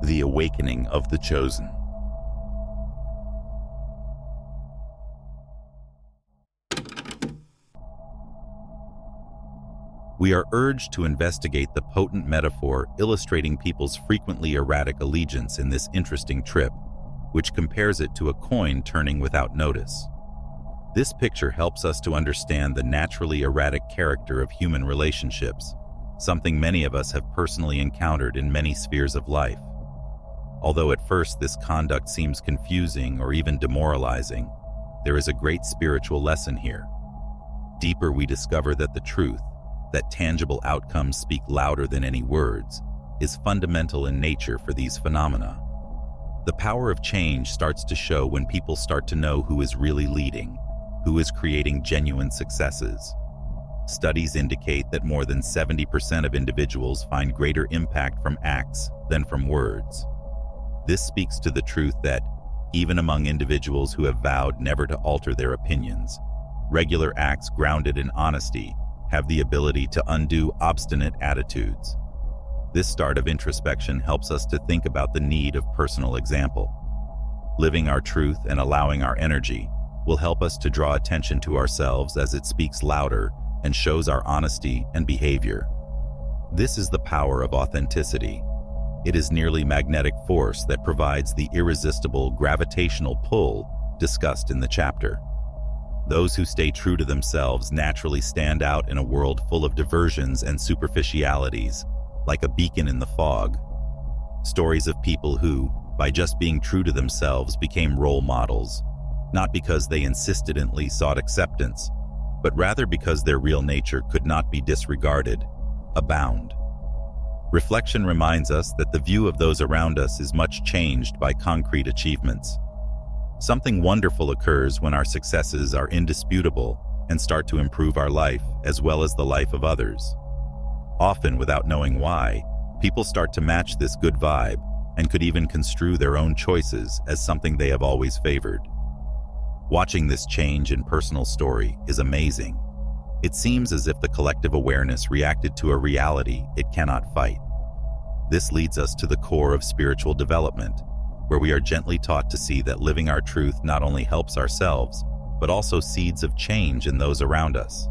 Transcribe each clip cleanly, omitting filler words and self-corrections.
The awakening of the chosen. We are urged to investigate the potent metaphor illustrating people's frequently erratic allegiance in this interesting trip, which compares it to a coin turning without notice. This picture helps us to understand the naturally erratic character of human relationships, something many of us have personally encountered in many spheres of life. Although at first this conduct seems confusing or even demoralizing, there is a great spiritual lesson here. Deeper we discover that the truth, that tangible outcomes speak louder than any words, is fundamental in nature for these phenomena. The power of change starts to show when people start to know who is really leading, who is creating genuine successes. Studies indicate that more than 70% of individuals find greater impact from acts than from words. This speaks to the truth that, even among individuals who have vowed never to alter their opinions, regular acts grounded in honesty have the ability to undo obstinate attitudes. This start of introspection helps us to think about the need of personal example. Living our truth and allowing our energy will help us to draw attention to ourselves as it speaks louder and shows our honesty and behavior. This is the power of authenticity. It is nearly magnetic force that provides the irresistible gravitational pull discussed in the chapter. Those who stay true to themselves naturally stand out in a world full of diversions and superficialities, like a beacon in the fog. Stories of people who, by just being true to themselves, became role models, not because they insistently sought acceptance, but rather because their real nature could not be disregarded, abound. Reflection reminds us that the view of those around us is much changed by concrete achievements. Something wonderful occurs when our successes are indisputable and start to improve our life as well as the life of others. Often, without knowing why, people start to match this good vibe and could even construe their own choices as something they have always favored. Watching this change in personal story is amazing. It seems as if the collective awareness reacted to a reality it cannot fight. This leads us to the core of spiritual development, where we are gently taught to see that living our truth not only helps ourselves, but also seeds of change in those around us.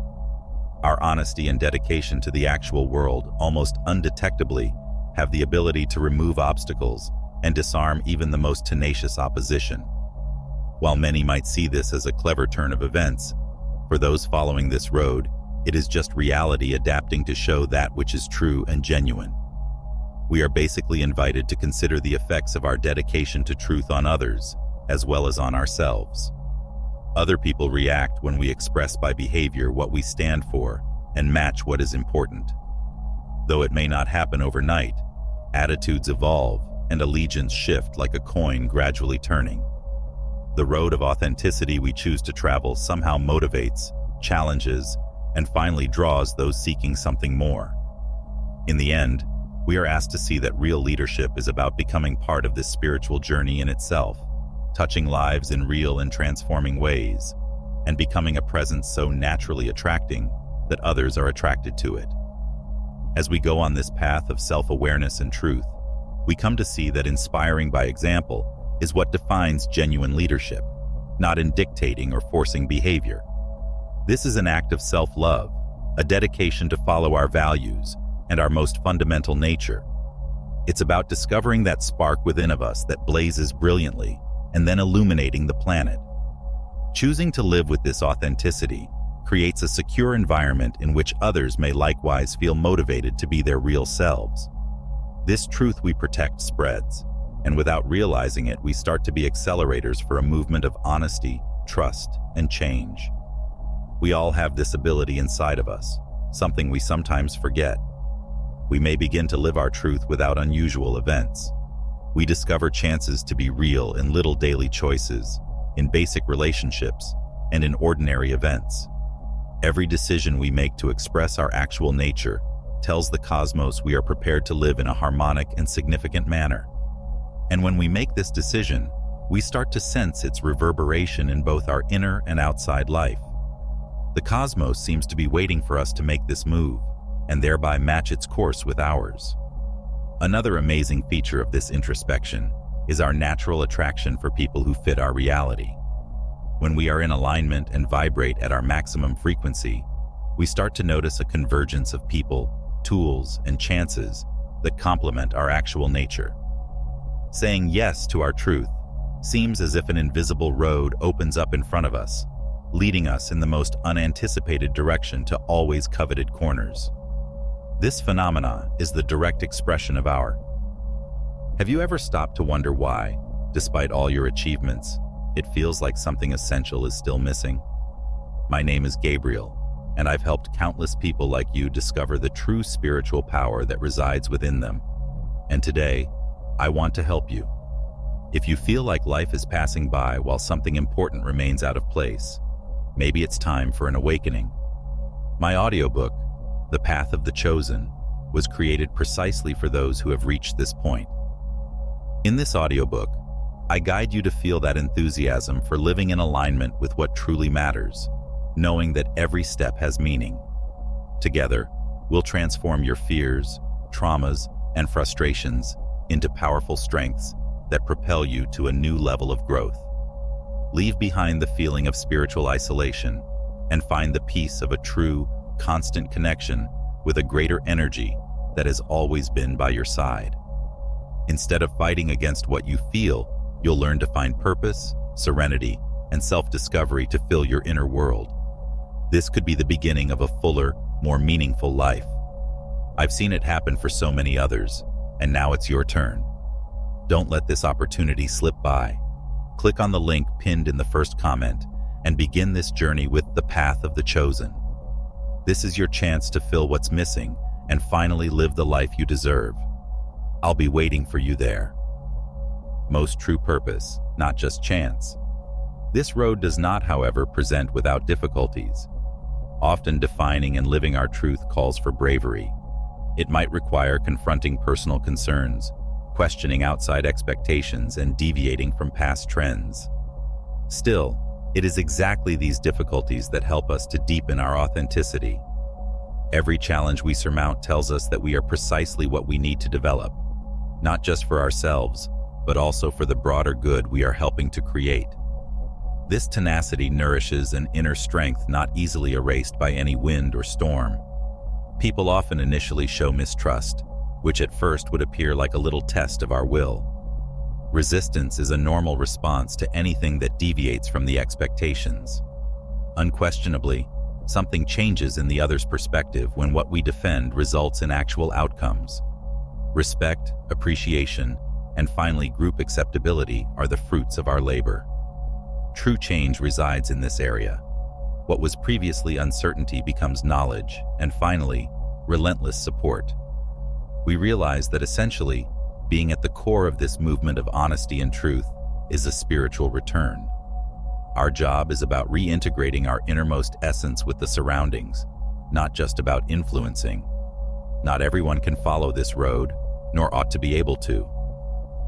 Our honesty and dedication to the actual world, almost undetectably, have the ability to remove obstacles and disarm even the most tenacious opposition. While many might see this as a clever turn of events, for those following this road, it is just reality adapting to show that which is true and genuine. We are basically invited to consider the effects of our dedication to truth on others, as well as on ourselves. Other people react when we express by behavior what we stand for and match what is important. Though it may not happen overnight, attitudes evolve and allegiance shift like a coin gradually turning. The road of authenticity we choose to travel somehow motivates, challenges, and finally draws those seeking something more. In the end, we are asked to see that real leadership is about becoming part of this spiritual journey in itself, touching lives in real and transforming ways, and becoming a presence so naturally attracting that others are attracted to it. As we go on this path of self-awareness and truth, we come to see that inspiring by example is what defines genuine leadership, not in dictating or forcing behavior. This is an act of self-love, a dedication to follow our values and our most fundamental nature. It's about discovering that spark within of us that blazes brilliantly and then illuminating the planet. Choosing to live with this authenticity creates a secure environment in which others may likewise feel motivated to be their real selves. This truth we protect spreads, and without realizing it, we start to be accelerators for a movement of honesty, trust, and change. We all have this ability inside of us, something we sometimes forget. We may begin to live our truth without unusual events. We discover chances to be real in little daily choices, in basic relationships, and in ordinary events. Every decision we make to express our actual nature tells the cosmos we are prepared to live in a harmonic and significant manner. And when we make this decision, we start to sense its reverberation in both our inner and outside life. The cosmos seems to be waiting for us to make this move, and thereby match its course with ours. Another amazing feature of this introspection is our natural attraction for people who fit our reality. When we are in alignment and vibrate at our maximum frequency, we start to notice a convergence of people, tools, and chances that complement our actual nature. Saying yes to our truth seems as if an invisible road opens up in front of us, leading us in the most unanticipated direction to always coveted corners. This phenomena is the direct expression of our. Have you ever stopped to wonder why, despite all your achievements, it feels like something essential is still missing? My name is Gabriel, and I've helped countless people like you discover the true spiritual power that resides within them. And today, I want to help you. If you feel like life is passing by while something important remains out of place, maybe it's time for an awakening. My audiobook, The Path of the Chosen, was created precisely for those who have reached this point. In this audiobook, I guide you to feel that enthusiasm for living in alignment with what truly matters, knowing that every step has meaning. Together, we'll transform your fears, traumas, and frustrations into powerful strengths that propel you to a new level of growth. Leave behind the feeling of spiritual isolation and find the peace of a true, constant connection with a greater energy that has always been by your side. Instead of fighting against what you feel, you'll learn to find purpose, serenity, and self-discovery to fill your inner world. This could be the beginning of a fuller, more meaningful life. I've seen it happen for so many others, and now it's your turn. Don't let this opportunity slip by. Click on the link pinned in the first comment and begin this journey with The Path of the Chosen. This is your chance to fill what's missing and finally live the life you deserve. I'll be waiting for you there. Most true purpose, not just chance. This road does not, however, present without difficulties. Often defining and living our truth calls for bravery. It might require confronting personal concerns, questioning outside expectations, and deviating from past trends. Still, it is exactly these difficulties that help us to deepen our authenticity. Every challenge we surmount tells us that we are precisely what we need to develop, not just for ourselves, but also for the broader good we are helping to create. This tenacity nourishes an inner strength not easily erased by any wind or storm. People often initially show mistrust, which at first would appear like a little test of our will. Resistance is a normal response to anything that deviates from the expectations. Unquestionably, something changes in the other's perspective when what we defend results in actual outcomes. Respect, appreciation, and finally group acceptability are the fruits of our labor. True change resides in this area. What was previously uncertainty becomes knowledge, and finally, relentless support. We realize that essentially, being at the core of this movement of honesty and truth is a spiritual return. Our job is about reintegrating our innermost essence with the surroundings, not just about influencing. Not everyone can follow this road, nor ought to be able to.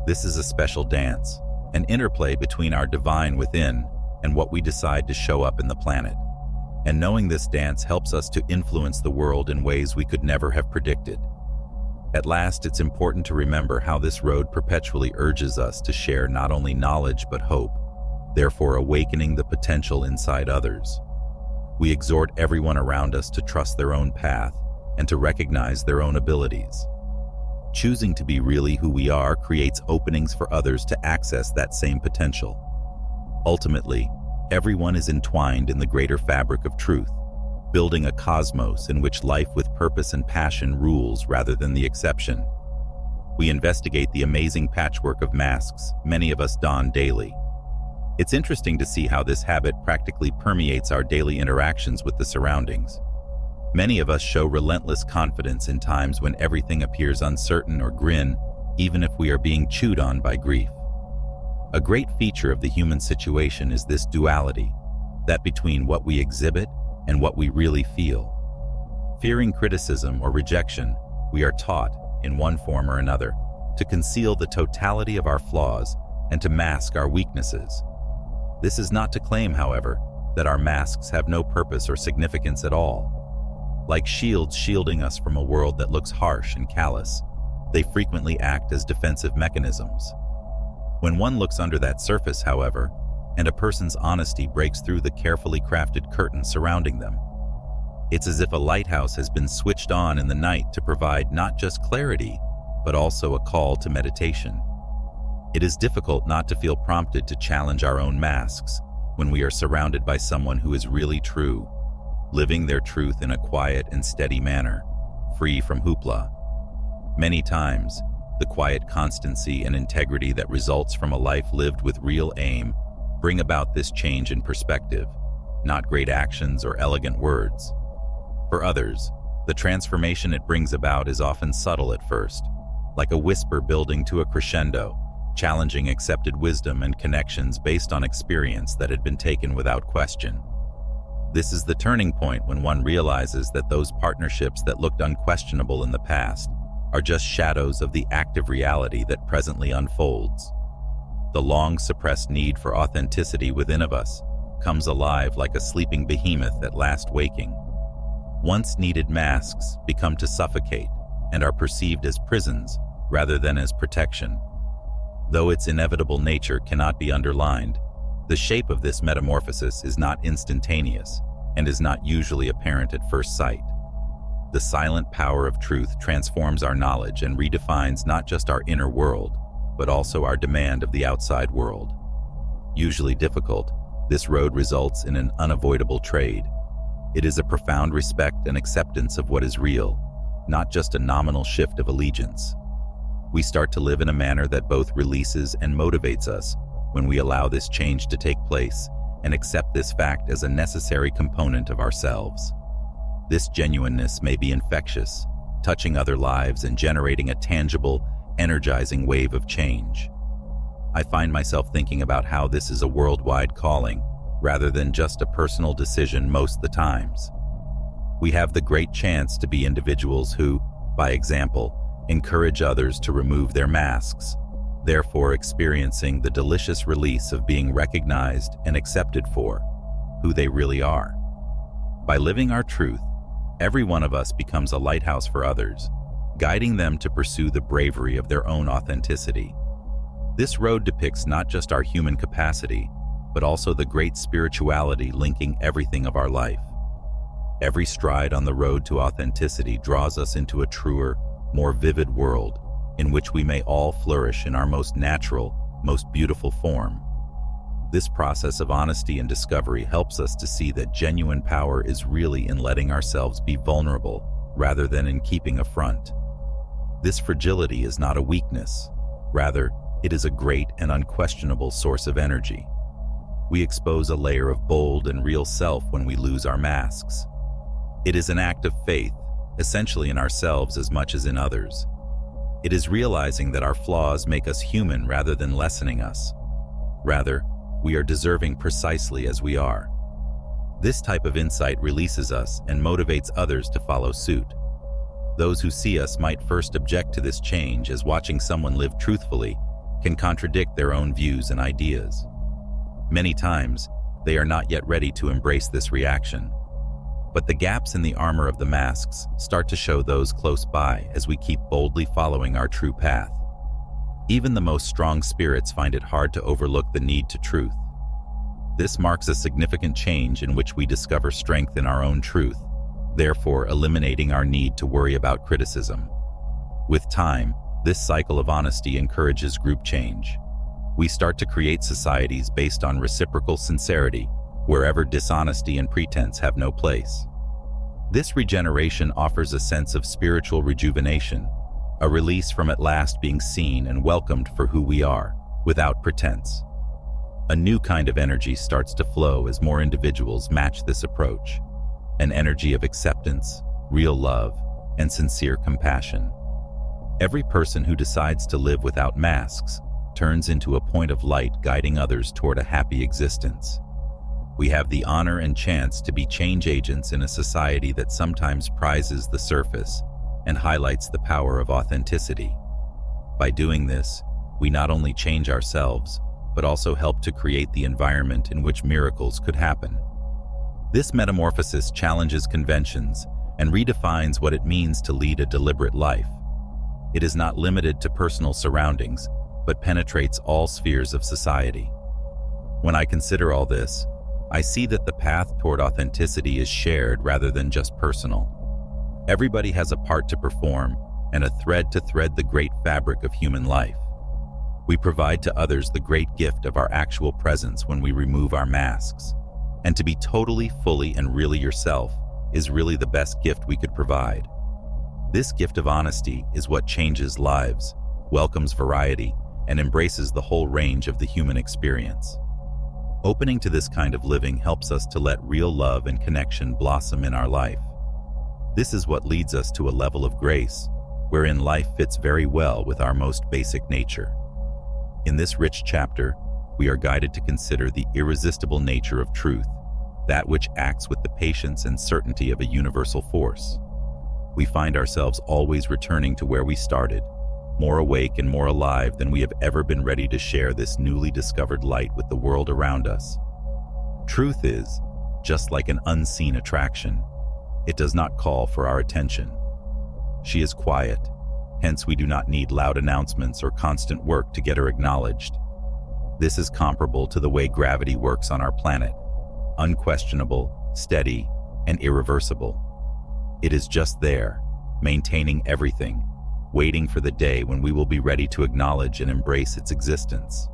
This is a special dance, an interplay between our divine within and what we decide to show up in the planet. And knowing this dance helps us to influence the world in ways we could never have predicted. At last, it's important to remember how this road perpetually urges us to share not only knowledge but hope, therefore awakening the potential inside others. We exhort everyone around us to trust their own path and to recognize their own abilities. Choosing to be really who we are creates openings for others to access that same potential. Ultimately, everyone is entwined in the greater fabric of truth, building a cosmos in which life with purpose and passion rules rather than the exception. We investigate the amazing patchwork of masks many of us don daily. It's interesting to see how this habit practically permeates our daily interactions with the surroundings. Many of us show relentless confidence in times when everything appears uncertain or grim, even if we are being chewed on by grief. A great feature of the human situation is this duality, that between what we exhibit and what we really feel. Fearing criticism or rejection, we are taught, in one form or another, to conceal the totality of our flaws and to mask our weaknesses. This is not to claim, however, that our masks have no purpose or significance at all. Like shields shielding us from a world that looks harsh and callous, they frequently act as defensive mechanisms. When one looks under that surface, however, and a person's honesty breaks through the carefully crafted curtain surrounding them, it's as if a lighthouse has been switched on in the night to provide not just clarity, but also a call to meditation. It is difficult not to feel prompted to challenge our own masks when we are surrounded by someone who is really true, living their truth in a quiet and steady manner, free from hoopla. Many times, the quiet constancy and integrity that results from a life lived with real aim bring about this change in perspective, not great actions or elegant words. For others, the transformation it brings about is often subtle at first, like a whisper building to a crescendo, challenging accepted wisdom and connections based on experience that had been taken without question. This is the turning point when one realizes that those partnerships that looked unquestionable in the past are just shadows of the active reality that presently unfolds. The long-suppressed need for authenticity within of us comes alive like a sleeping behemoth at last waking. Once needed masks become to suffocate and are perceived as prisons rather than as protection. Though its inevitable nature cannot be underlined, the shape of this metamorphosis is not instantaneous and is not usually apparent at first sight. The silent power of truth transforms our knowledge and redefines not just our inner world, but also our demand of the outside world. Usually difficult, this road results in an unavoidable trade. It is a profound respect and acceptance of what is real, not just a nominal shift of allegiance. We start to live in a manner that both releases and motivates us when we allow this change to take place and accept this fact as a necessary component of ourselves. This genuineness may be infectious, touching other lives and generating a tangible, energizing wave of change. I find myself thinking about how this is a worldwide calling, rather than just a personal decision most of the times. We have the great chance to be individuals who, by example, encourage others to remove their masks, therefore experiencing the delicious release of being recognized and accepted for who they really are. By living our truth, every one of us becomes a lighthouse for others, guiding them to pursue the bravery of their own authenticity. This road depicts not just our human capacity, but also the great spirituality linking everything of our life. Every stride on the road to authenticity draws us into a truer, more vivid world in which we may all flourish in our most natural, most beautiful form. This process of honesty and discovery helps us to see that genuine power is really in letting ourselves be vulnerable rather than in keeping a front. This fragility is not a weakness. Rather, it is a great and unquestionable source of energy. We expose a layer of bold and real self when we lose our masks. It is an act of faith, essentially in ourselves as much as in others. It is realizing that our flaws make us human rather than lessening us. Rather, we are deserving precisely as we are. This type of insight releases us and motivates others to follow suit. Those who see us might first object to this change, as watching someone live truthfully can contradict their own views and ideas. Many times, they are not yet ready to embrace this reaction. But the gaps in the armor of the masks start to show those close by as we keep boldly following our true path. Even the most strong spirits find it hard to overlook the need to truth. This marks a significant change in which we discover strength in our own truth, therefore eliminating our need to worry about criticism. With time, this cycle of honesty encourages group change. We start to create societies based on reciprocal sincerity, wherever dishonesty and pretense have no place. This regeneration offers a sense of spiritual rejuvenation, a release from at last being seen and welcomed for who we are, without pretense. A new kind of energy starts to flow as more individuals match this approach, an energy of acceptance, real love, and sincere compassion. Every person who decides to live without masks turns into a point of light guiding others toward a happy existence. We have the honor and chance to be change agents in a society that sometimes prizes the surface and highlights the power of authenticity. By doing this, we not only change ourselves, but also help to create the environment in which miracles could happen. This metamorphosis challenges conventions and redefines what it means to lead a deliberate life. It is not limited to personal surroundings, but penetrates all spheres of society. When I consider all this, I see that the path toward authenticity is shared rather than just personal. Everybody has a part to perform and a thread to thread the great fabric of human life. We provide to others the great gift of our actual presence when we remove our masks. And to be totally, fully, and really yourself is really the best gift we could provide. This gift of honesty is what changes lives, welcomes variety, and embraces the whole range of the human experience. Opening to this kind of living helps us to let real love and connection blossom in our life. This is what leads us to a level of grace, wherein life fits very well with our most basic nature. In this rich chapter, we are guided to consider the irresistible nature of truth, that which acts with the patience and certainty of a universal force. We find ourselves always returning to where we started, more awake and more alive than we have ever been ready to share this newly discovered light with the world around us. Truth is just like an unseen attraction. It does not call for our attention. She is quiet, hence we do not need loud announcements or constant work to get her acknowledged. This is comparable to the way gravity works on our planet, unquestionable, steady, and irreversible. It is just there, maintaining everything, waiting for the day when we will be ready to acknowledge and embrace its existence.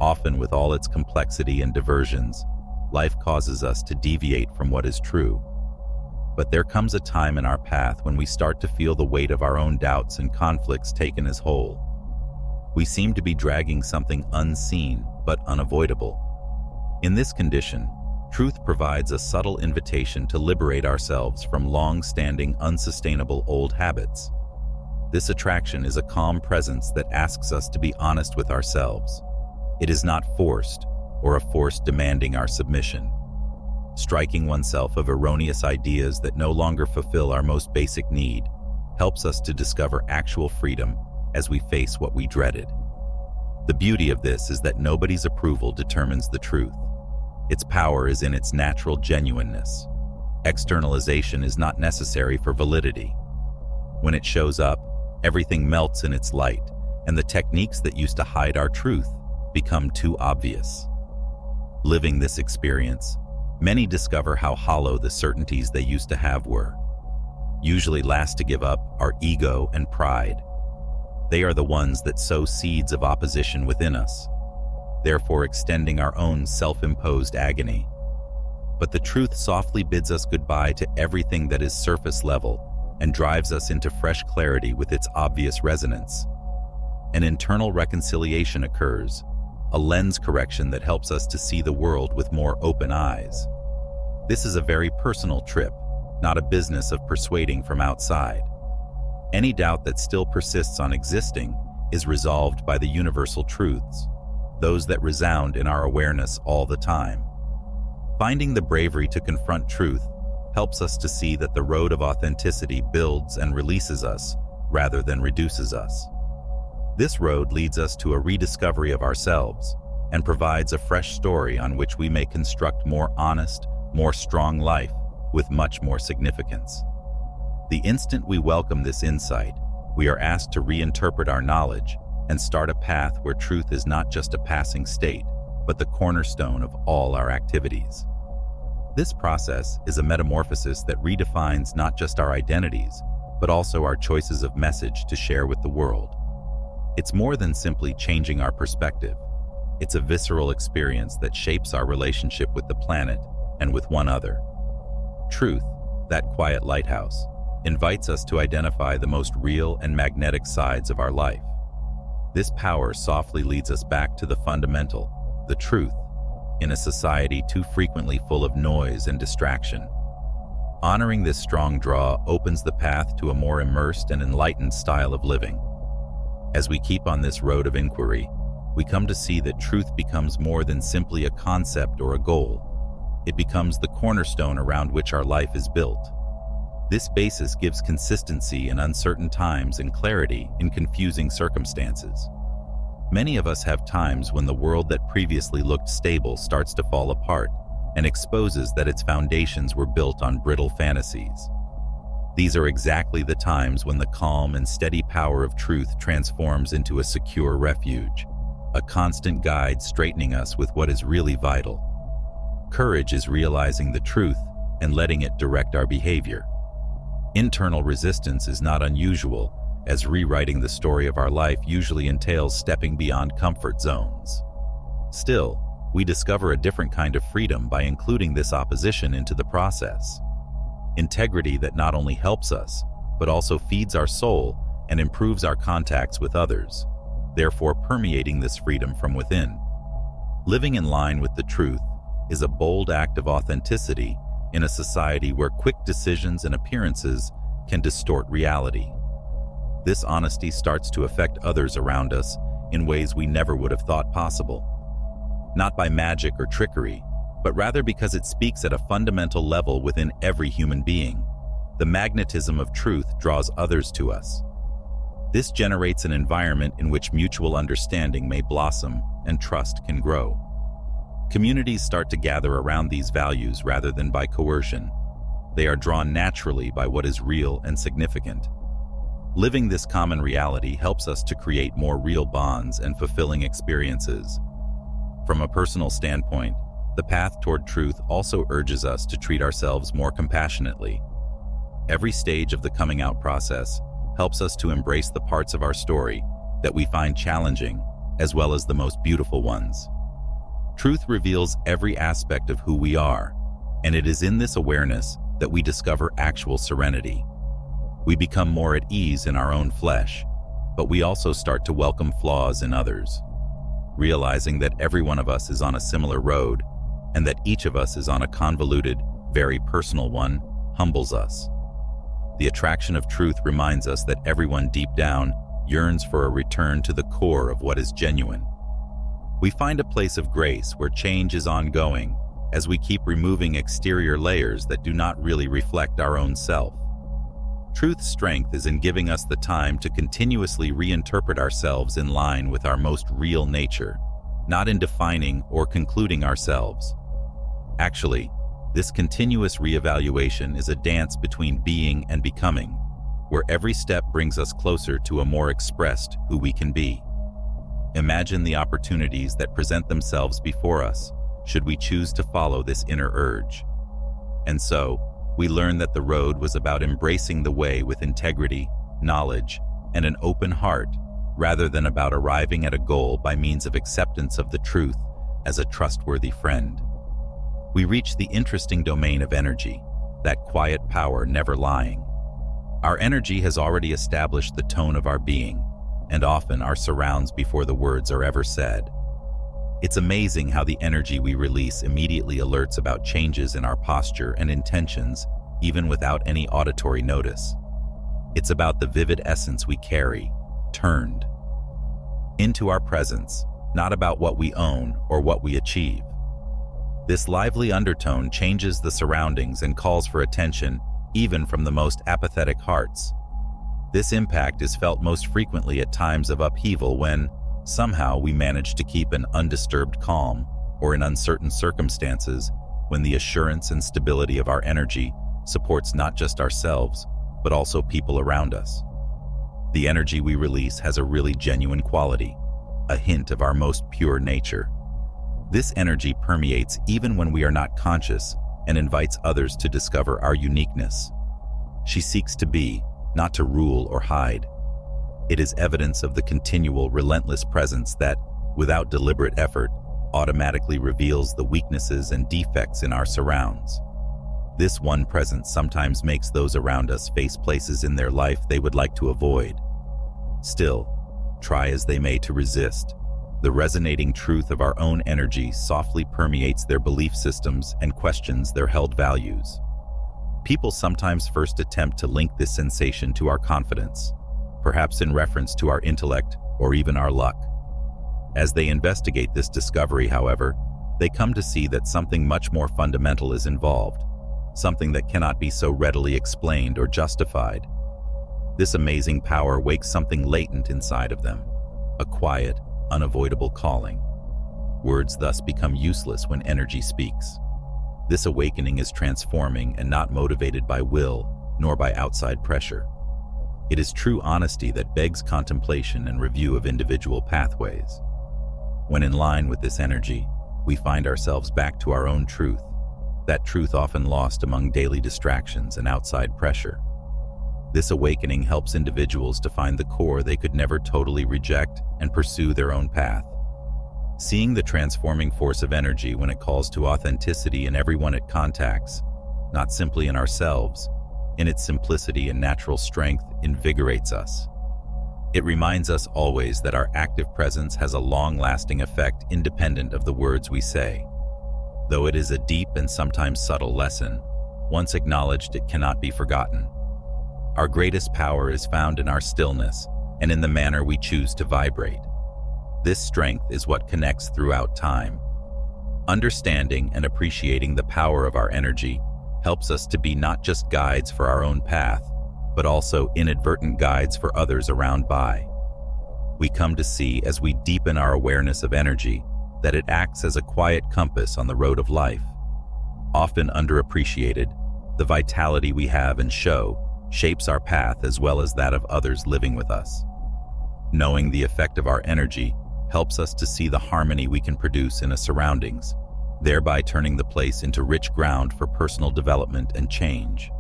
Often, with all its complexity and diversions, life causes us to deviate from what is true. But there comes a time in our path when we start to feel the weight of our own doubts and conflicts taken as whole. We seem to be dragging something unseen but unavoidable. In this condition, truth provides a subtle invitation to liberate ourselves from long-standing, unsustainable old habits. This attraction is a calm presence that asks us to be honest with ourselves. It is not forced, or a force demanding our submission. Striking oneself of erroneous ideas that no longer fulfill our most basic need helps us to discover actual freedom as we face what we dreaded. The beauty of this is that nobody's approval determines the truth. Its power is in its natural genuineness. Externalization is not necessary for validity. When it shows up, everything melts in its light, and the techniques that used to hide our truth become too obvious. Living this experience, many discover how hollow the certainties they used to have were. Usually last to give up are ego and pride. They are the ones that sow seeds of opposition within us, therefore extending our own self-imposed agony. But the truth softly bids us goodbye to everything that is surface level and drives us into fresh clarity with its obvious resonance. An internal reconciliation occurs, a lens correction that helps us to see the world with more open eyes. This is a very personal trip, not a business of persuading from outside. Any doubt that still persists on existing is resolved by the universal truths, those that resound in our awareness all the time. Finding the bravery to confront truth helps us to see that the road of authenticity builds and releases us rather than reduces us. This road leads us to a rediscovery of ourselves and provides a fresh story on which we may construct more honest, more strong life with much more significance. The instant we welcome this insight, we are asked to reinterpret our knowledge and start a path where truth is not just a passing state, but the cornerstone of all our activities. This process is a metamorphosis that redefines not just our identities, but also our choices of message to share with the world. It's more than simply changing our perspective. It's a visceral experience that shapes our relationship with the planet and with one another. Truth, that quiet lighthouse, invites us to identify the most real and magnetic sides of our life. This power softly leads us back to the fundamental, the truth, in a society too frequently full of noise and distraction. Honoring this strong draw opens the path to a more immersed and enlightened style of living. As we keep on this road of inquiry, we come to see that truth becomes more than simply a concept or a goal. It becomes the cornerstone around which our life is built. This basis gives consistency in uncertain times and clarity in confusing circumstances. Many of us have times when the world that previously looked stable starts to fall apart and exposes that its foundations were built on brittle fantasies. These are exactly the times when the calm and steady power of truth transforms into a secure refuge, a constant guide straightening us with what is really vital. Courage is realizing the truth and letting it direct our behavior. Internal resistance is not unusual, as rewriting the story of our life usually entails stepping beyond comfort zones. Still, we discover a different kind of freedom by including this opposition into the process. Integrity that not only helps us, but also feeds our soul and improves our contacts with others, therefore permeating this freedom from within. Living in line with the truth is a bold act of authenticity in a society where quick decisions and appearances can distort reality. This honesty starts to affect others around us in ways we never would have thought possible. Not by magic or trickery, but rather because it speaks at a fundamental level within every human being. The magnetism of truth draws others to us. This generates an environment in which mutual understanding may blossom and trust can grow. Communities start to gather around these values rather than by coercion. They are drawn naturally by what is real and significant. Living this common reality helps us to create more real bonds and fulfilling experiences. From a personal standpoint, the path toward truth also urges us to treat ourselves more compassionately. Every stage of the coming out process helps us to embrace the parts of our story that we find challenging, as well as the most beautiful ones. Truth reveals every aspect of who we are, and it is in this awareness that we discover actual serenity. We become more at ease in our own flesh, but we also start to welcome flaws in others. Realizing that every one of us is on a similar road, and that each of us is on a convoluted, very personal one, humbles us. The attraction of truth reminds us that everyone deep down yearns for a return to the core of what is genuine. We find a place of grace where change is ongoing as we keep removing exterior layers that do not really reflect our own self. Truth's strength is in giving us the time to continuously reinterpret ourselves in line with our most real nature, not in defining or concluding ourselves. Actually, this continuous reevaluation is a dance between being and becoming, where every step brings us closer to a more expressed who we can be. Imagine the opportunities that present themselves before us, should we choose to follow this inner urge. And so, we learn that the road was about embracing the way with integrity, knowledge, and an open heart, rather than about arriving at a goal by means of acceptance of the truth as a trustworthy friend. We reach the interesting domain of energy, that quiet power never lying. Our energy has already established the tone of our being, and often our surrounds before the words are ever said. It's amazing how the energy we release immediately alerts about changes in our posture and intentions, even without any auditory notice. It's about the vivid essence we carry, turned into our presence, not about what we own or what we achieve. This lively undertone changes the surroundings and calls for attention, even from the most apathetic hearts. This impact is felt most frequently at times of upheaval when, somehow, we manage to keep an undisturbed calm, or in uncertain circumstances, when the assurance and stability of our energy supports not just ourselves, but also people around us. The energy we release has a really genuine quality, a hint of our most pure nature. This energy permeates even when we are not conscious and invites others to discover our uniqueness. She seeks to be, not to rule or hide. It is evidence of the continual, relentless presence that, without deliberate effort, automatically reveals the weaknesses and defects in our surrounds. This one presence sometimes makes those around us face places in their life they would like to avoid. Still, try as they may to resist, the resonating truth of our own energy softly permeates their belief systems and questions their held values. People sometimes first attempt to link this sensation to our confidence, perhaps in reference to our intellect or even our luck. As they investigate this discovery, however, they come to see that something much more fundamental is involved, something that cannot be so readily explained or justified. This amazing power wakes something latent inside of them, a quiet, unavoidable calling. Words thus become useless when energy speaks. This awakening is transforming and not motivated by will, nor by outside pressure. It is true honesty that begs contemplation and review of individual pathways. When in line with this energy, we find ourselves back to our own truth, that truth often lost among daily distractions and outside pressure. This awakening helps individuals to find the core they could never totally reject and pursue their own path. Seeing the transforming force of energy when it calls to authenticity in everyone it contacts, not simply in ourselves, in its simplicity and natural strength, invigorates us. It reminds us always that our active presence has a long-lasting effect independent of the words we say. Though it is a deep and sometimes subtle lesson, once acknowledged it cannot be forgotten. Our greatest power is found in our stillness and in the manner we choose to vibrate. This strength is what connects throughout time. Understanding and appreciating the power of our energy helps us to be not just guides for our own path, but also inadvertent guides for others around by. We come to see, as we deepen our awareness of energy, that it acts as a quiet compass on the road of life. Often underappreciated, the vitality we have and show shapes our path as well as that of others living with us. Knowing the effect of our energy helps us to see the harmony we can produce in a surroundings, thereby turning the place into rich ground for personal development and change.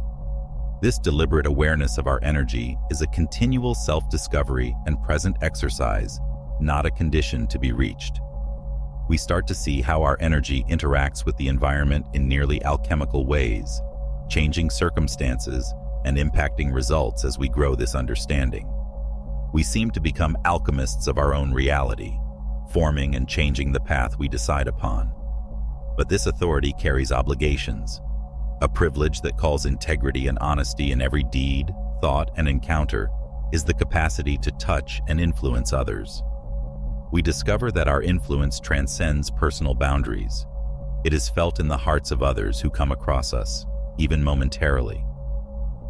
This deliberate awareness of our energy is a continual self-discovery and present exercise, not a condition to be reached. We start to see how our energy interacts with the environment in nearly alchemical ways, changing circumstances and impacting results as we grow this understanding. We seem to become alchemists of our own reality, forming and changing the path we decide upon. But this authority carries obligations. A privilege that calls integrity and honesty in every deed, thought, and encounter is the capacity to touch and influence others. We discover that our influence transcends personal boundaries. It is felt in the hearts of others who come across us, even momentarily.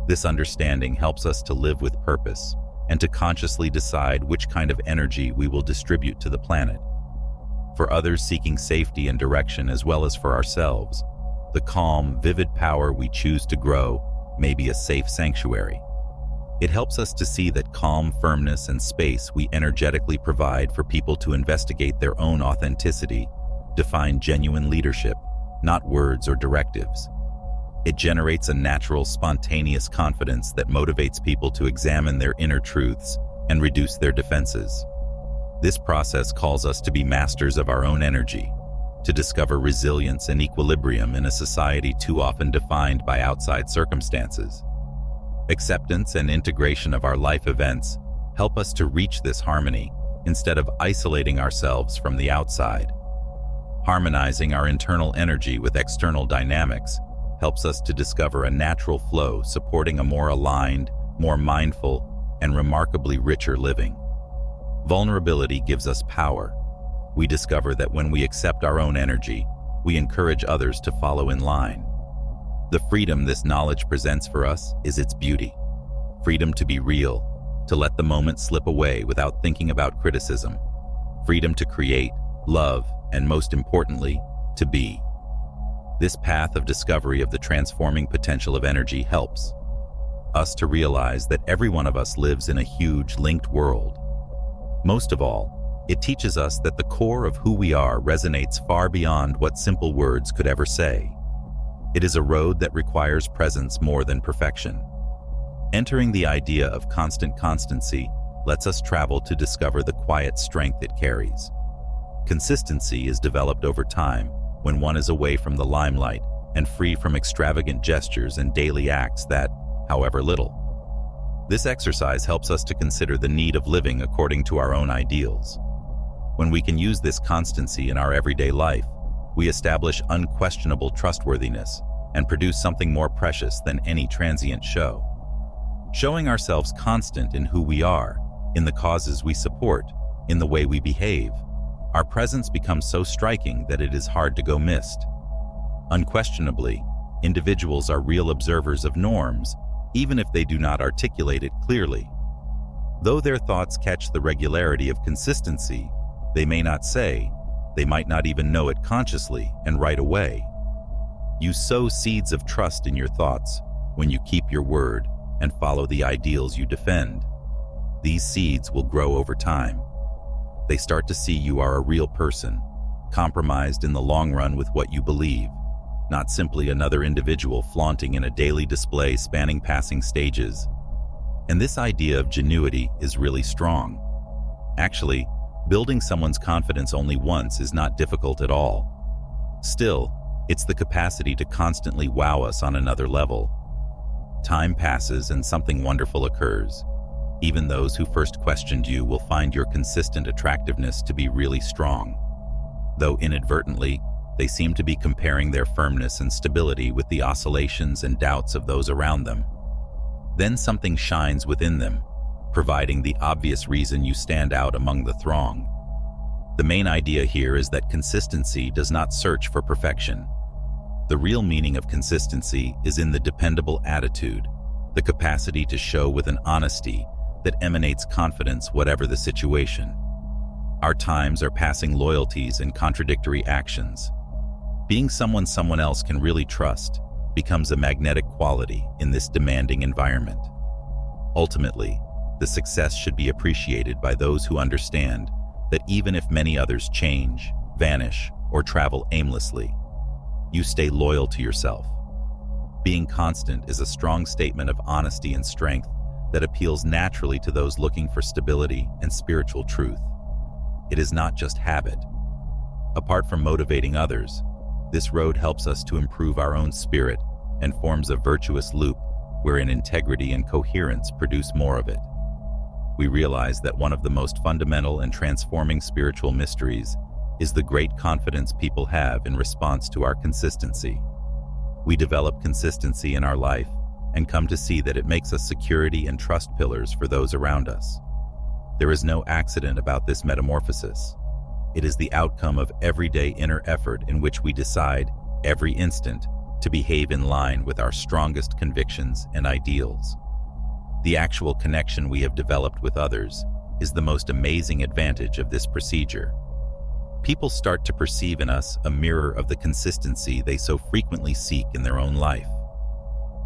This understanding helps us to live with purpose and to consciously decide which kind of energy we will distribute to the planet. For others seeking safety and direction as well as for ourselves, the calm, vivid power we choose to grow may be a safe sanctuary. It helps us to see that calm firmness and space we energetically provide for people to investigate their own authenticity, define genuine leadership, not words or directives. It generates a natural, spontaneous confidence that motivates people to examine their inner truths and reduce their defenses. This process calls us to be masters of our own energy, to discover resilience and equilibrium in a society too often defined by outside circumstances. Acceptance and integration of our life events help us to reach this harmony instead of isolating ourselves from the outside. Harmonizing our internal energy with external dynamics helps us to discover a natural flow supporting a more aligned, more mindful, and remarkably richer living. Vulnerability gives us power. We discover that when we accept our own energy, we encourage others to follow in line. The freedom this knowledge presents for us is its beauty. Freedom to be real, to let the moment slip away without thinking about criticism. Freedom to create, love, and most importantly, to be. This path of discovery of the transforming potential of energy helps us to realize that every one of us lives in a huge, linked world. Most of all, it teaches us that the core of who we are resonates far beyond what simple words could ever say. It is a road that requires presence more than perfection. Entering the idea of constant constancy lets us travel to discover the quiet strength it carries. Consistency is developed over time when one is away from the limelight and free from extravagant gestures and daily acts that, however little. This exercise helps us to consider the need of living according to our own ideals. When we can use this constancy in our everyday life, we establish unquestionable trustworthiness and produce something more precious than any transient show. Showing ourselves constant in who we are, in the causes we support, in the way we behave, our presence becomes so striking that it is hard to go missed. Unquestionably, individuals are real observers of norms, even if they do not articulate it clearly. Though their thoughts catch the regularity of consistency, they may not say, they might not even know it consciously and right away. You sow seeds of trust in your thoughts, when you keep your word and follow the ideals you defend. These seeds will grow over time. They start to see you are a real person, compromised in the long run with what you believe, not simply another individual flaunting in a daily display spanning passing stages. And this idea of genuity is really strong. Actually, building someone's confidence only once is not difficult at all. Still, it's the capacity to constantly wow us on another level. Time passes and something wonderful occurs. Even those who first questioned you will find your consistent attractiveness to be really strong. Though inadvertently, they seem to be comparing their firmness and stability with the oscillations and doubts of those around them. Then something shines within them, providing the obvious reason you stand out among the throng. The main idea here is that consistency does not search for perfection. The real meaning of consistency is in the dependable attitude, the capacity to show with an honesty that emanates confidence whatever the situation. Our times are passing loyalties and contradictory actions. Being someone else can really trust becomes a magnetic quality in this demanding environment. Ultimately, the success should be appreciated by those who understand that even if many others change, vanish, or travel aimlessly, you stay loyal to yourself. Being constant is a strong statement of honesty and strength that appeals naturally to those looking for stability and spiritual truth. It is not just habit. Apart from motivating others, this road helps us to improve our own spirit and forms a virtuous loop wherein integrity and coherence produce more of it. We realize that one of the most fundamental and transforming spiritual mysteries is the great confidence people have in response to our consistency. We develop consistency in our life and come to see that it makes us security and trust pillars for those around us. There is no accident about this metamorphosis. It is the outcome of everyday inner effort in which we decide, every instant, to behave in line with our strongest convictions and ideals. The actual connection we have developed with others is the most amazing advantage of this procedure. People start to perceive in us a mirror of the consistency they so frequently seek in their own life.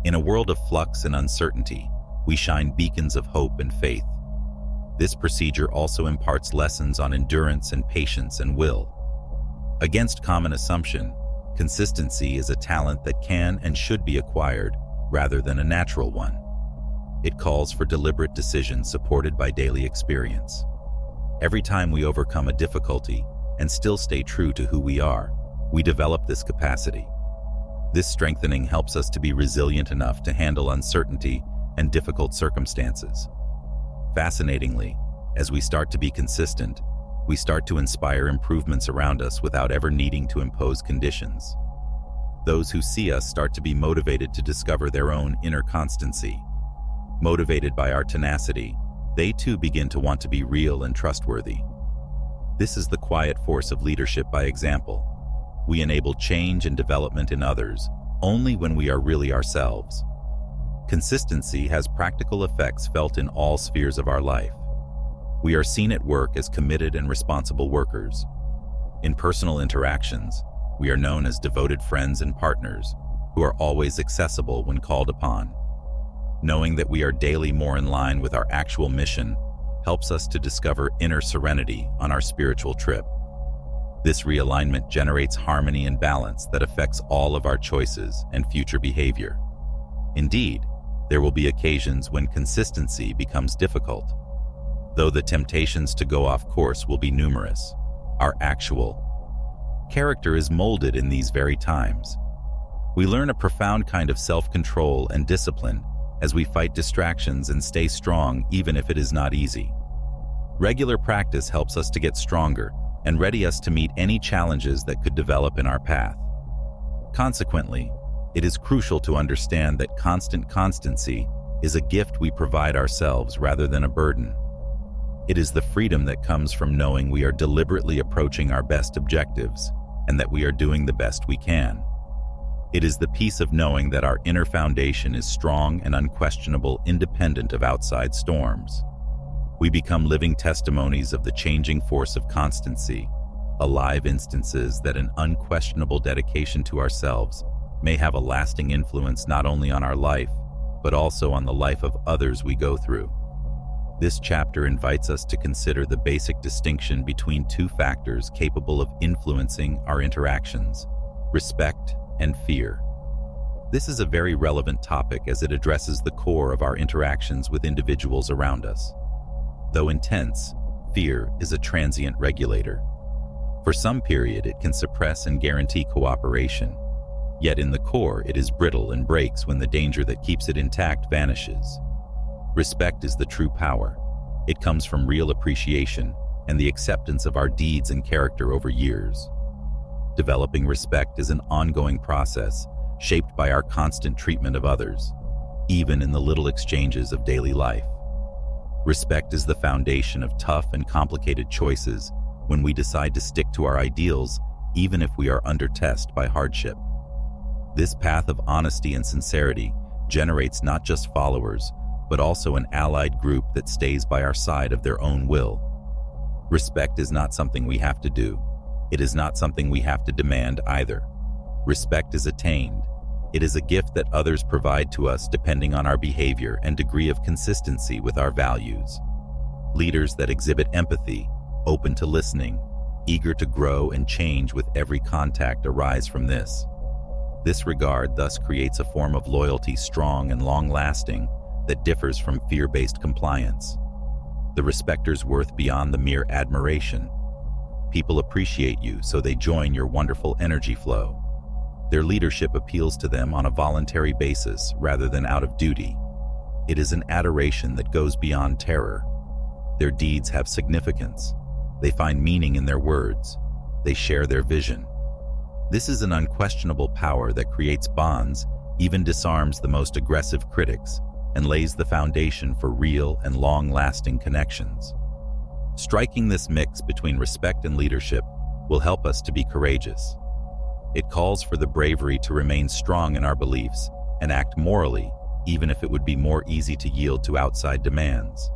In a world of flux and uncertainty, we shine beacons of hope and faith. This procedure also imparts lessons on endurance and patience and will. Against common assumption, consistency is a talent that can and should be acquired rather than a natural one. It calls for deliberate decisions supported by daily experience. Every time we overcome a difficulty and still stay true to who we are, we develop this capacity. This strengthening helps us to be resilient enough to handle uncertainty and difficult circumstances. Fascinatingly, as we start to be consistent, we start to inspire improvements around us without ever needing to impose conditions. Those who see us start to be motivated to discover their own inner constancy. Motivated by our tenacity, they too begin to want to be real and trustworthy. This is the quiet force of leadership by example. We enable change and development in others only when we are really ourselves. Consistency has practical effects felt in all spheres of our life. We are seen at work as committed and responsible workers. In personal interactions, we are known as devoted friends and partners who are always accessible when called upon. Knowing that we are daily more in line with our actual mission helps us to discover inner serenity on our spiritual trip. This realignment generates harmony and balance that affects all of our choices and future behavior. Indeed, there will be occasions when consistency becomes difficult. Though the temptations to go off course will be numerous, our actual character is molded in these very times. We learn a profound kind of self-control and discipline as we fight distractions and stay strong even if it is not easy. Regular practice helps us to get stronger and ready us to meet any challenges that could develop in our path. Consequently, it is crucial to understand that constant constancy is a gift we provide ourselves rather than a burden. It is the freedom that comes from knowing we are deliberately approaching our best objectives and that we are doing the best we can. It is the peace of knowing that our inner foundation is strong and unquestionable, independent of outside storms. We become living testimonies of the changing force of constancy, alive instances that an unquestionable dedication to ourselves may have a lasting influence not only on our life, but also on the life of others we go through. This chapter invites us to consider the basic distinction between two factors capable of influencing our interactions: respect and fear. This is a very relevant topic as it addresses the core of our interactions with individuals around us. Though intense, fear is a transient regulator. For some period, it can suppress and guarantee cooperation. Yet in the core, it is brittle and breaks when the danger that keeps it intact vanishes. Respect is the true power. It comes from real appreciation and the acceptance of our deeds and character over years. Developing respect is an ongoing process shaped by our constant treatment of others, even in the little exchanges of daily life. Respect is the foundation of tough and complicated choices when we decide to stick to our ideals, even if we are under test by hardship. This path of honesty and sincerity generates not just followers, but also an allied group that stays by our side of their own will. Respect is not something we have to do. It is not something we have to demand either. Respect is attained. It is a gift that others provide to us depending on our behavior and degree of consistency with our values. Leaders that exhibit empathy, open to listening, eager to grow and change with every contact arise from this. This regard thus creates a form of loyalty strong and long-lasting that differs from fear-based compliance. The respecter's worth beyond the mere admiration. People appreciate you, so they join your wonderful energy flow. Their leadership appeals to them on a voluntary basis rather than out of duty. It is an adoration that goes beyond terror. Their deeds have significance. They find meaning in their words. They share their vision. This is an unquestionable power that creates bonds, even disarms the most aggressive critics, and lays the foundation for real and long-lasting connections. Striking this mix between respect and leadership will help us to be courageous. It calls for the bravery to remain strong in our beliefs and act morally, even if it would be more easy to yield to outside demands.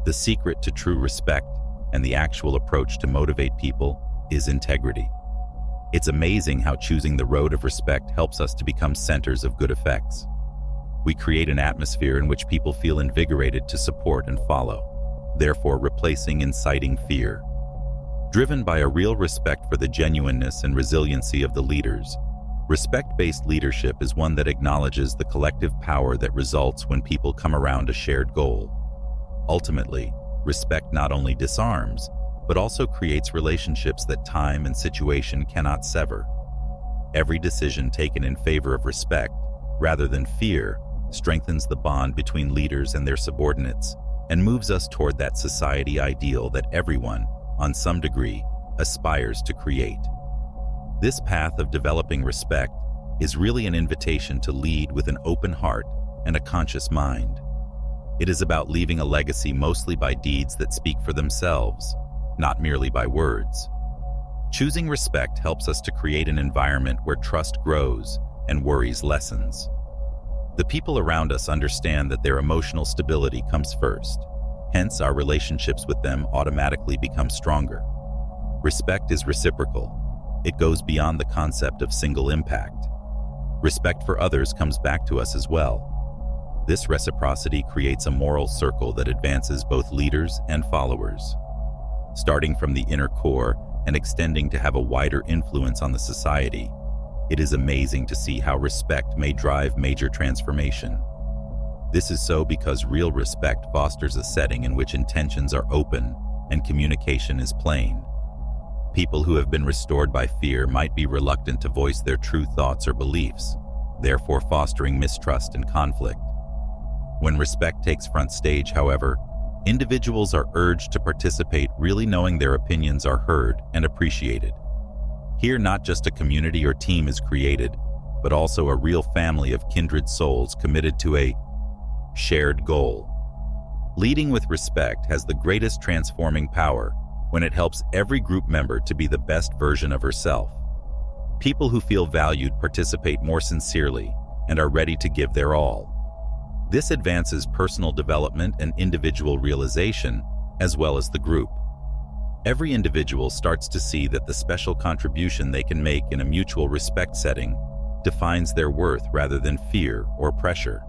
The secret to true respect and the actual approach to motivate people is integrity. It's amazing how choosing the road of respect helps us to become centers of good effects. We create an atmosphere in which people feel invigorated to support and follow, therefore replacing inciting fear. Driven by a real respect for the genuineness and resiliency of the leaders, respect-based leadership is one that acknowledges the collective power that results when people come around a shared goal. Ultimately, respect not only disarms, but also creates relationships that time and situation cannot sever. Every decision taken in favor of respect, rather than fear, strengthens the bond between leaders and their subordinates, and moves us toward that society ideal that everyone, on some degree, aspires to create. This path of developing respect is really an invitation to lead with an open heart and a conscious mind. It is about leaving a legacy mostly by deeds that speak for themselves, not merely by words. Choosing respect helps us to create an environment where trust grows and worries lessens. The people around us understand that their emotional stability comes first. Hence, our relationships with them automatically become stronger. Respect is reciprocal. It goes beyond the concept of single impact. Respect for others comes back to us as well. This reciprocity creates a moral circle that advances both leaders and followers. Starting from the inner core and extending to have a wider influence on the society, it is amazing to see how respect may drive major transformation. This is so because real respect fosters a setting in which intentions are open and communication is plain. People who have been restored by fear might be reluctant to voice their true thoughts or beliefs, therefore fostering mistrust and conflict. When respect takes front stage, however, individuals are urged to participate, really knowing their opinions are heard and appreciated. Here, not just a community or team is created, but also a real family of kindred souls committed to a shared goal. Leading with respect has the greatest transforming power when it helps every group member to be the best version of herself. People who feel valued participate more sincerely and are ready to give their all. This advances personal development and individual realization, as well as the group. Every individual starts to see that the special contribution they can make in a mutual respect setting defines their worth rather than fear or pressure.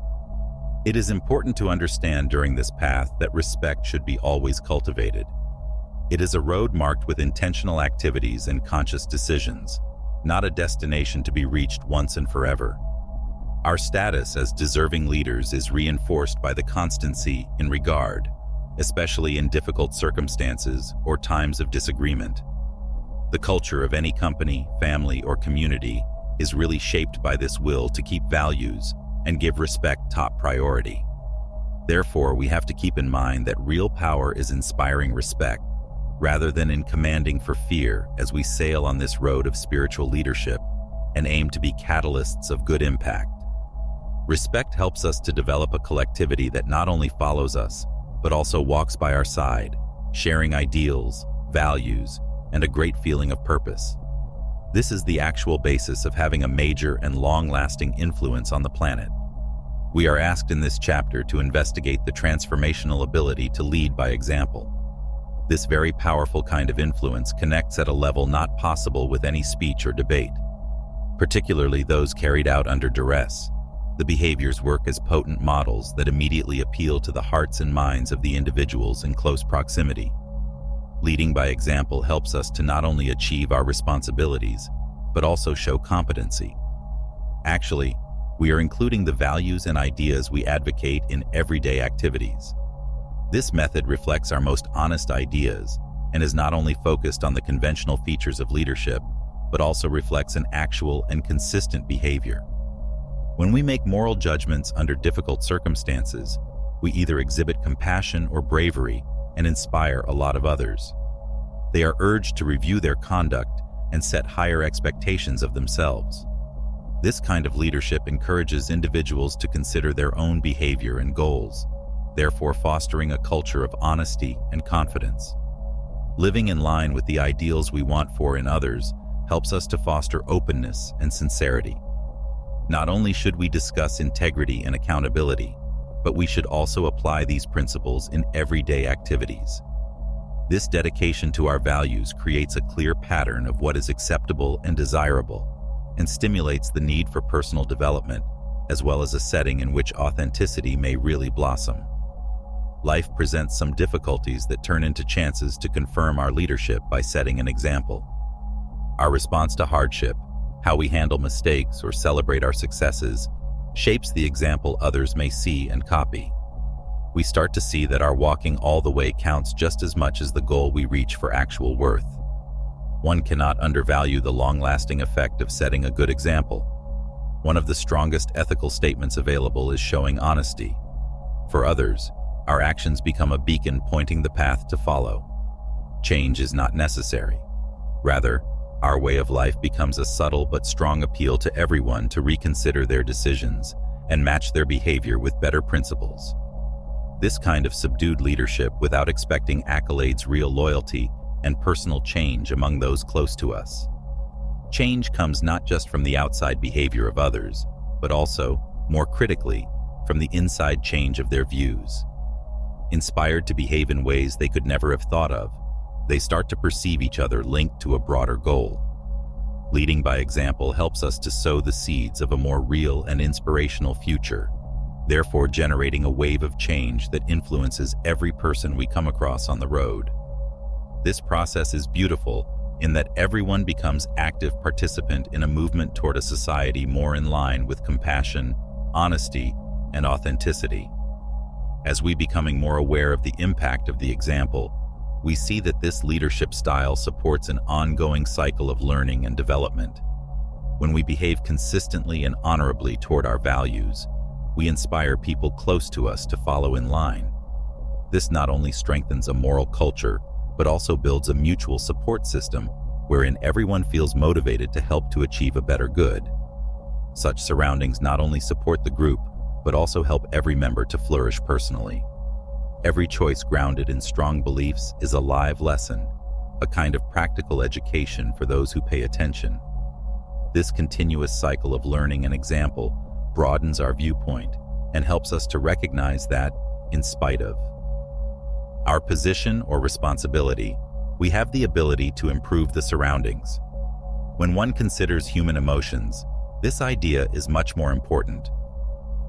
It is important to understand during this path that respect should be always cultivated. It is a road marked with intentional activities and conscious decisions, not a destination to be reached once and forever. Our status as deserving leaders is reinforced by the constancy in regard, especially in difficult circumstances or times of disagreement. The culture of any company, family, or community is really shaped by this will to keep values and give respect top priority. Therefore, we have to keep in mind that real power is inspiring respect rather than in commanding for fear as we sail on this road of spiritual leadership and aim to be catalysts of good impact. Respect helps us to develop a collectivity that not only follows us, but also walks by our side, sharing ideals, values, and a great feeling of purpose. This is the actual basis of having a major and long-lasting influence on the planet. We are asked in this chapter to investigate the transformational ability to lead by example. This very powerful kind of influence connects at a level not possible with any speech or debate, particularly those carried out under duress. The behaviors work as potent models that immediately appeal to the hearts and minds of the individuals in close proximity. Leading by example helps us to not only achieve our responsibilities, but also show competency. Actually, we are including the values and ideas we advocate in everyday activities. This method reflects our most honest ideas and is not only focused on the conventional features of leadership, but also reflects an actual and consistent behavior. When we make moral judgments under difficult circumstances, we either exhibit compassion or bravery and inspire a lot of others. They are urged to review their conduct and set higher expectations of themselves. This kind of leadership encourages individuals to consider their own behavior and goals, therefore fostering a culture of honesty and confidence. Living in line with the ideals we want for in others helps us to foster openness and sincerity. Not only should we discuss integrity and accountability, but we should also apply these principles in everyday activities. This dedication to our values creates a clear pattern of what is acceptable and desirable, and stimulates the need for personal development, as well as a setting in which authenticity may really blossom. Life presents some difficulties that turn into chances to confirm our leadership by setting an example. Our response to hardship, how we handle mistakes or celebrate our successes, shapes the example others may see and copy. We start to see that our walking all the way counts just as much as the goal we reach for actual worth. One cannot undervalue the long-lasting effect of setting a good example. One of the strongest ethical statements available is showing honesty. For others, our actions become a beacon pointing the path to follow. Change is not necessary. Rather, our way of life becomes a subtle but strong appeal to everyone to reconsider their decisions and match their behavior with better principles. This kind of subdued leadership without expecting accolades, real loyalty, and personal change among those close to us. Change comes not just from the outside behavior of others, but also, more critically, from the inside change of their views. Inspired to behave in ways they could never have thought of, they start to perceive each other linked to a broader goal. Leading by example helps us to sow the seeds of a more real and inspirational future, therefore generating a wave of change that influences every person we come across on the road. This process is beautiful in that everyone becomes active participant in a movement toward a society more in line with compassion, honesty, and authenticity. As we becoming more aware of the impact of the example, we see that this leadership style supports an ongoing cycle of learning and development. When we behave consistently and honorably toward our values, we inspire people close to us to follow in line. This not only strengthens a moral culture, but also builds a mutual support system wherein everyone feels motivated to help to achieve a better good. Such surroundings not only support the group, but also help every member to flourish personally. Every choice grounded in strong beliefs is a live lesson, a kind of practical education for those who pay attention. This continuous cycle of learning and example broadens our viewpoint and helps us to recognize that, in spite of our position or responsibility, we have the ability to improve the surroundings. When one considers human emotions, This idea is much more important.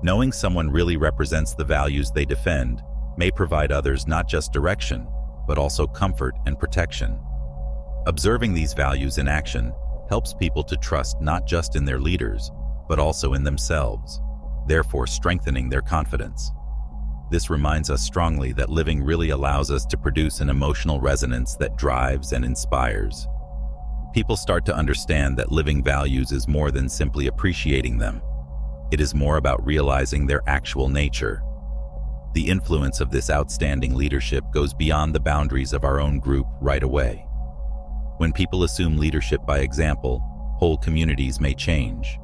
Knowing someone really represents the values they defend may provide others not just direction, but also comfort and protection. Observing these values in action helps people to trust not just in their leaders, but also in themselves, therefore strengthening their confidence. This reminds us strongly that living really allows us to produce an emotional resonance that drives and inspires. People start to understand that living values is more than simply appreciating them. It is more about realizing their actual nature. The influence of this outstanding leadership goes beyond the boundaries of our own group right away. When people assume leadership by example, whole communities may change.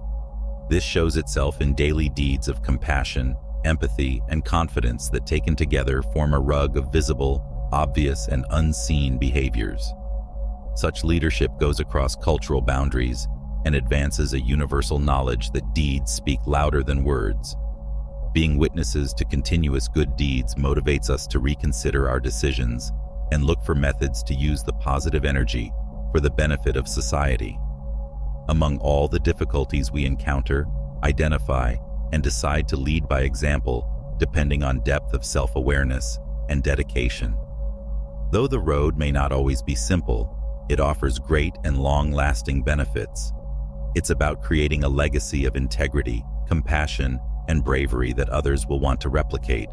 This shows itself in daily deeds of compassion, empathy, and confidence that taken together form a rug of visible, obvious, and unseen behaviors. Such leadership goes across cultural boundaries and advances a universal knowledge that deeds speak louder than words. Being witnesses to continuous good deeds motivates us to reconsider our decisions and look for methods to use the positive energy for the benefit of society. Among all the difficulties we encounter, identify, and decide to lead by example, depending on depth of self-awareness and dedication. Though the road may not always be simple, it offers great and long-lasting benefits. It's about creating a legacy of integrity, compassion, and bravery that others will want to replicate,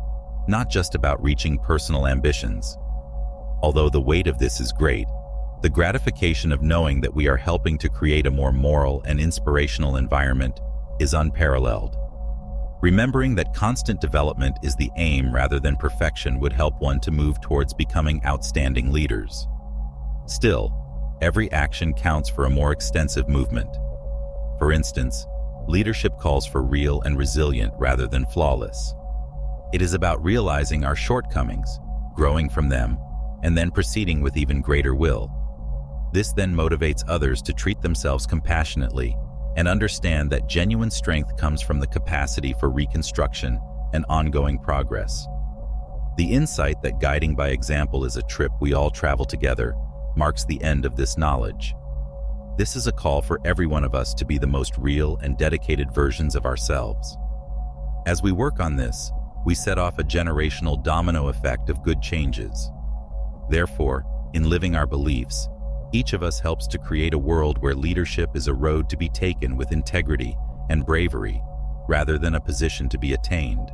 not just about reaching personal ambitions. Although the weight of this is great, the gratification of knowing that we are helping to create a more moral and inspirational environment is unparalleled. Remembering that constant development is the aim rather than perfection would help one to move towards becoming outstanding leaders. Still, every action counts for a more extensive movement. For instance, leadership calls for real and resilient rather than flawless. It is about realizing our shortcomings, growing from them, and then proceeding with even greater will. This then motivates others to treat themselves compassionately and understand that genuine strength comes from the capacity for reconstruction and ongoing progress. The insight that guiding by example is a trip we all travel together marks the end of this knowledge. This is a call for every one of us to be the most real and dedicated versions of ourselves. As we work on this, we set off a generational domino effect of good changes. Therefore, in living our beliefs, each of us helps to create a world where leadership is a road to be taken with integrity and bravery, rather than a position to be attained.